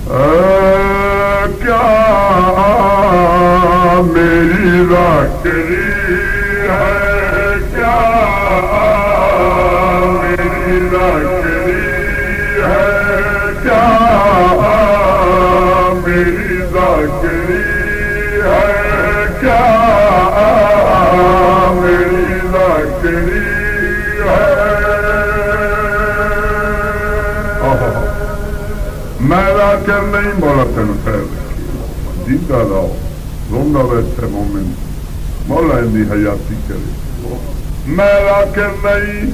کیا میری ذاکری ہے، کیا میری ذاکری ہے، کیا میری ذاکری ہے، کیا میری ذاکری ہے۔ میں ذاکر نہیں، مولا تین خیر جیتا رہو، روندہ بیٹھے مومن، مولا اندی حیاتی کرے۔ میں ذاکر نہیں،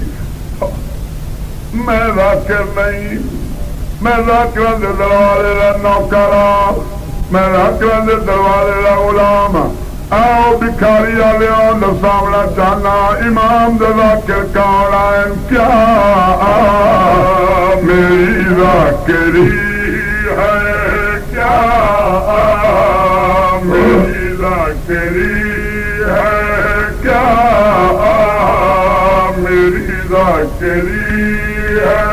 میں ذاکر نہیں، میں ذاکران دے دروازے دا نوکرا، میں ذاکران دے دروازے دا غلام۔ آؤ بکھاری والے دا سامنا چاہنا، امام دے ذاکر کون آئے؟ کیا میری ذاکری ہے، کیا میری ذاکری ہے، کیا میری ذاکری ہے۔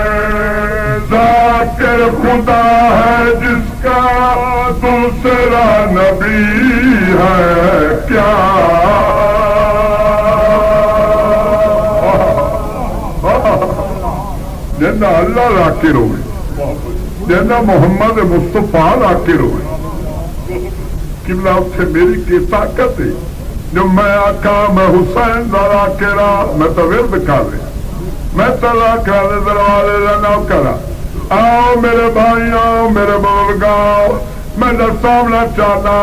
ذاکر خدا ہے جس کا دوسرا نبی ہے، کیا جنہ اللہ ذاکر ہوئے، جنہ محمد مصطفیٰ ذاکر ہوئے، قبلہ اتھے میری کی طاقت ہے۔ جو میں آقا میں حسین دا ذاکرہ، میں تو ورد کر رہا، میں تو ذاکرہ دے دروازے دا نوکرہ۔ آؤ میرے بھائی، آؤ میرے بزرگاؤ، میں سامنا چاہتا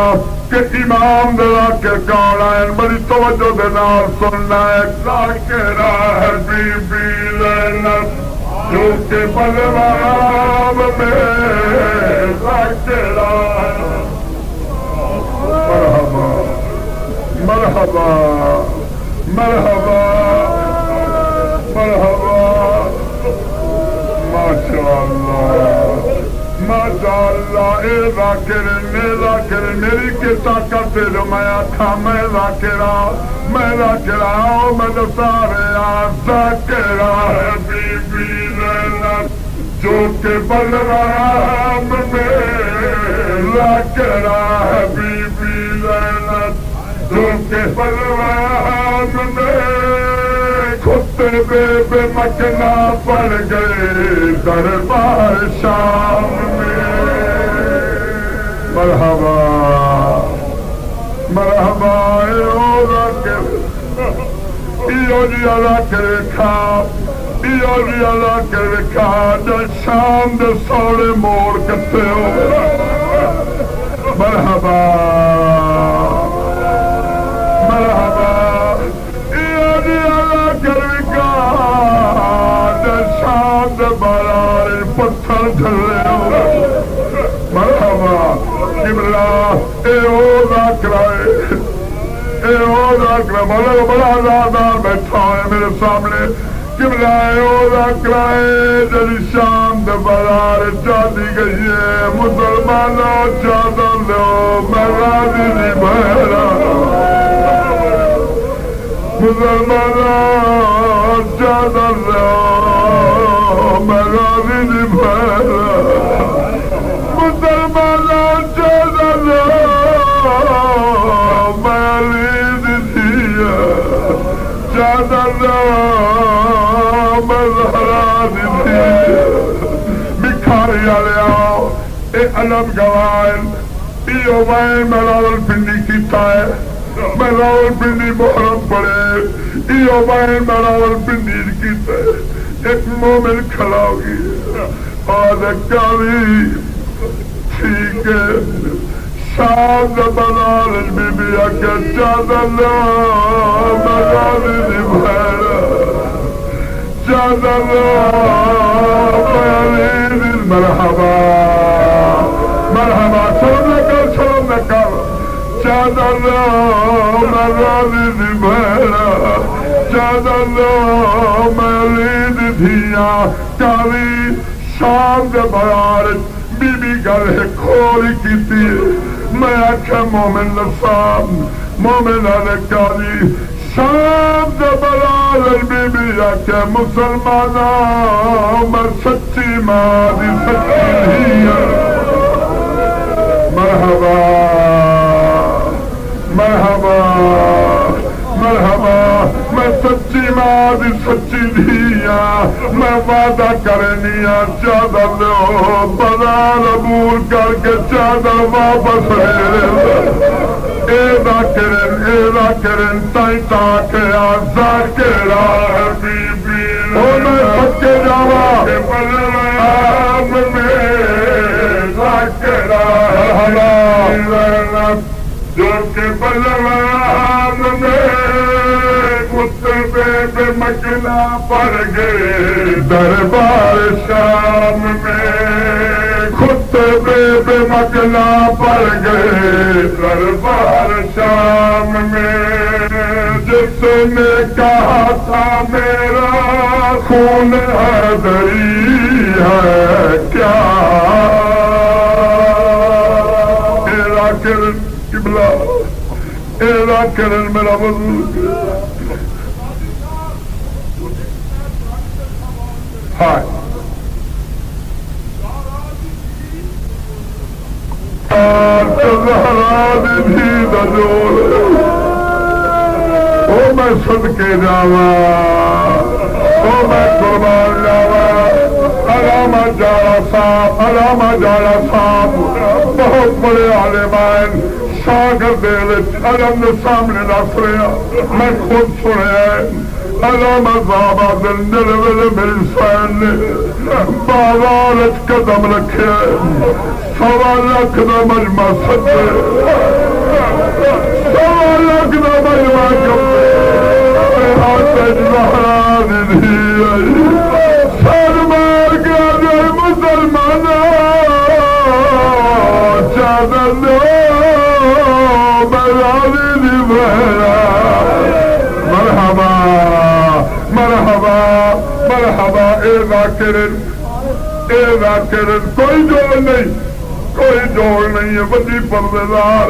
کہ امام دے ذاکر کون آئے؟ بڑی توجہ دے نال سننا ہے۔ ذاکرہ ہے بی بی زینب جو کہ بلواب میں ذاکرہ ہے۔ مرحبا مرحبا مرحبا مرحبا، ماشاءاللہ ماشاءاللہ۔ اے ذاکر میری کی طاقت ہے جو میں آکھا میں ذاکرہ، میں ذاکرہ ہوں، میں سارے ذاکرہ ہے بی بی زینب جو کہ بلوام میں ذاکرہ ہے بی بی زینب جو کہ بلوام میں۔ خطبے بے مکنا پڑ گئے دربار شام میں۔ مرحبا مرحبا، ایو ذاکر، ایو جی ذاکر کھا، ایو جی ذاکر کھا، جو شام دے سوڑے موڑ کتے ہو۔ مرحبا مرحبا، ایو جی ذاکر کھا، جو شام دے بارے پتھر جھلے ہو۔ مرحبا قبلہ، اے او ذاکرہ، اے او ذاکرہ، بڑا آزادار بیٹھا ہے میرے سامنے۔ قبلہ اے او ذاکرہ جلی شام دے بازار چاہتی گئی ہے۔ مسلمانوں چادر لو، میں راضی نہیں بہرا۔ مسلمانوں چادر لو، میں راضی نہیں بہرا۔ مسلمانوں چادر لو، میں علی دیا چادر لو، میں زہرا دیا۔ بکھاری والے آؤ، اے علم گوائل، ایو وائن میں راول پنڈی کیتا ہے، میں راول پنڈی محرم پڑے، ایو وائن میں راول پنڈی کیتا ہے۔ ایک مومن کھڑا ہوگی اور کاوی ٹھیک ہے شام دا بلال بی بی آکے چادر لو، میں راضی نہیں بھیرا چادر لو، میں علی نہیں۔ مرحبا مرحبا، سلام نکل چادر لو، میں راضی نہیں بھیرا چادر لو، میں علی نہیں دھیا۔ کاوی شام دے بار بی بی گل ہے کھولی کیتی، میں آکھا مومن نصاب مومن علیکاری شام دے بلال بی بی آکھا مسلمانہ میں سچی ماں دی سچی نہیں ہے۔ دیا میں وعدہ کرنیا چادر لو بازار عبور کر کے چادر واپس ایدا کرن تائیں تاکہ ذاکرہ بی بی میں پکے جاوا آم میں ذاکرہ جو کہ بلوان میں خطبے پہ مکنا پڑ گئے دربار شام میں خطبے پہ مکنا پڑ گئے دربار شام میں جس نے کہا تھا میرا خون حیدری ہے کیا قبلہ ایلا کرن میرا وضو ہائے بھی دجور او میں صدقے جاوا او میں قربان جاوا علامہ جالا صاحب بہت بڑے عالمان شاگرد علم نے سامنے دس رہا میں خود سنیا علامہ صاحب دل میری سین نے بازار قدم رکھے 1.25 لاکھ کا مجمع سجے 1.25 لاکھ کا مجمع سر مار گیا جو مسلمان چادر لو مرحبا مرحبا مرحبا اے ذاکرن کوئی جوڑ نہیں ہے وڈی پردے دار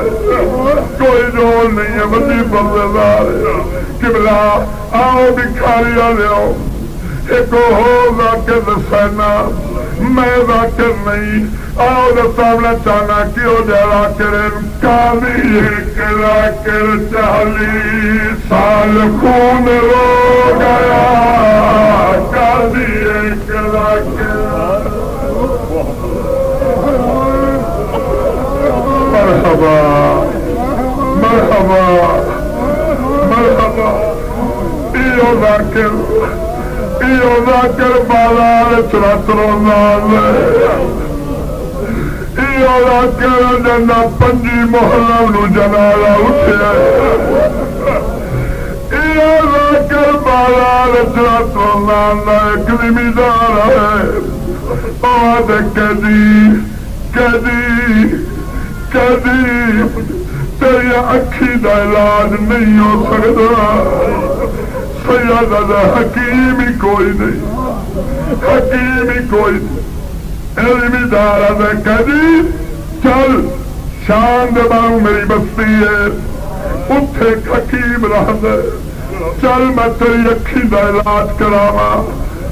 کوئی جوڑ نہیں ہے وڈی پردے دار قبلہ آؤ بکھاری آؤ ایک ہو ذاکر دسینا میں ذاکر نہیں آؤ دسانا چاہنا کیوں جا کرن کالی ایک ذاکر 40 سال خون رو گیا کالی ایک ذاکر مرحبا مرحبا مرحبا ایو ذاکر بازار چرت روزان ایو ذاکر جنا 5 محرم نو جنازہ اٹھیا ایو ذاکر بازار چرت روزان ایک زمیندار ہے اور کدی تیری اکھی دا علاج نہیں ہو سکتا سیدہ حکیم ہی کوئی نہیں علمی دارہ دے کدی چل شان دے باروں میری بستی ہے اتھے حکیم رہ دے چل میں تیری اکھی دا علاج کراما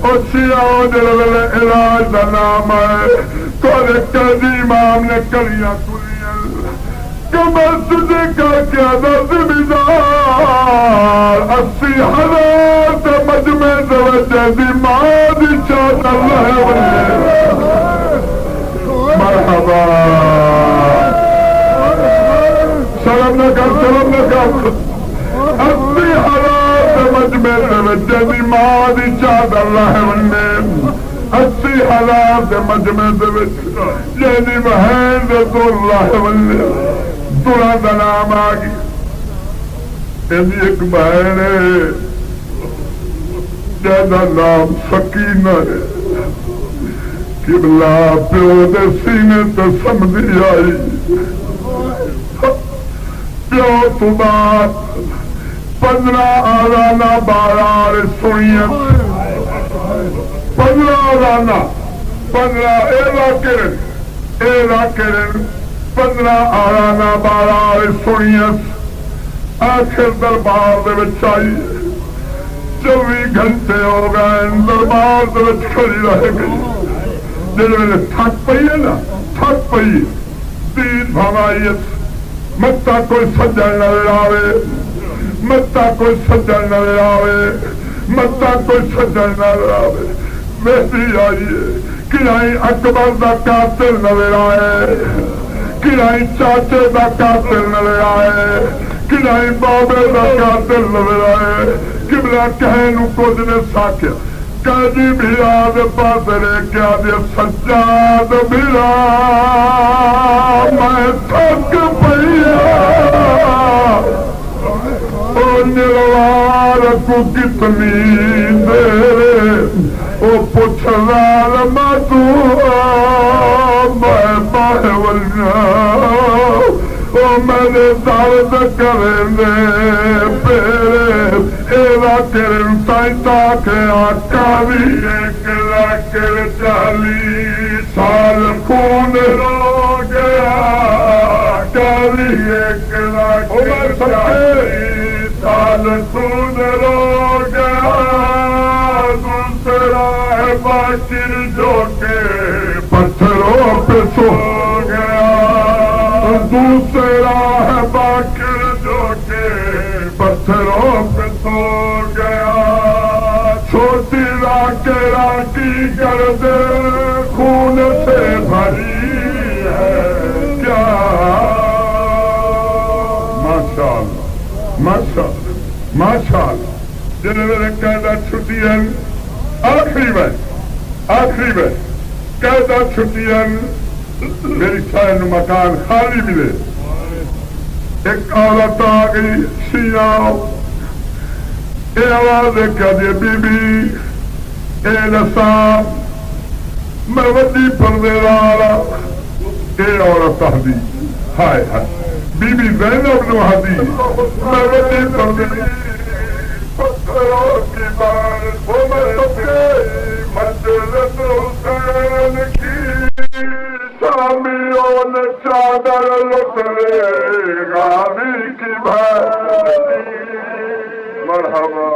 اور سیاؤ جلوے علاج دا نام ہے تو کدی امام نے کلیاں کمر تجھے کر کے عدد بیدار 80,000 مجمع دوجہ دی مادی چاہت اللہ ونجے مرحبا سلام نہ کر 80,000 مجمع دوجہ دی مادی چاہت اللہ ونجے 80,000 مجمع دوجہ یعنی مہین رضو اللہ ونجے دورہ دا نام آگی ایک بہن ہے جیدہ نام سکینہ ہے قبلہ پیو دے سینے تے سمدھی آئی پیو تو بات 15 آرانہ 12 سنیت 15 آرانہ 15 ایلا کرن 15 آرانہ 12 سنیت آخر دربار دے وچ آئی 24 گھنٹے ہو گئے دربار دے وچ کھڑی رہ گئی جب میں تھک پئی ہے نا تھک پئی دین بھوائیت متا کوئی سجن نظر آوے متا کوئی سجن نظر آوے متا کوئی سجن نہ آئے مہدی آئیے کہیں اکبر دا قاتل نظر آئے کہیں چاچے دا قاتل نظر آئے کہیں بابے دا قاتل نظر آئے قبلہ کہیں کچھ نے ساکھیا کہجی بھی آدھ پاس رے کیا دے سجاد بھیرا میں تھک پیا نروار کو کتنی دیر او پوچھ لال ماتو میں باہ ولیا او میرے درد کرنے پیرے ایوا کرن تائتا کے آکاوی 1,40,000 سال خون رو گیا آکاوی 1,40,000 سال خون رو گیا دوسرا ہے باقر جو کہ پتھروں پہ سو گیا دوسرا ہے باقر جو کہ پتھروں پہ سو گیا چھوٹی راکی گرد خون سے بھری ہے کیا ماشاءاللہ ماشاءاللہ جنہوں نے قیدہ چھٹی ہیں آخری میں قیدہ چھٹی ہیں میری شاید مکان خالی ملے ایک عورت آ گئی شیعہ اے آواز کہہ دے بی بی اے نصاب میں وڈی پردے والا اے عورت ہدی ہائے ہائے بی بی زینب نو ہدی میں وڈی پردے پتھروں کی بارش ہو مجلس حسین کی شامیوں نے چادر لٹرے غازی کی بھائی مرحبا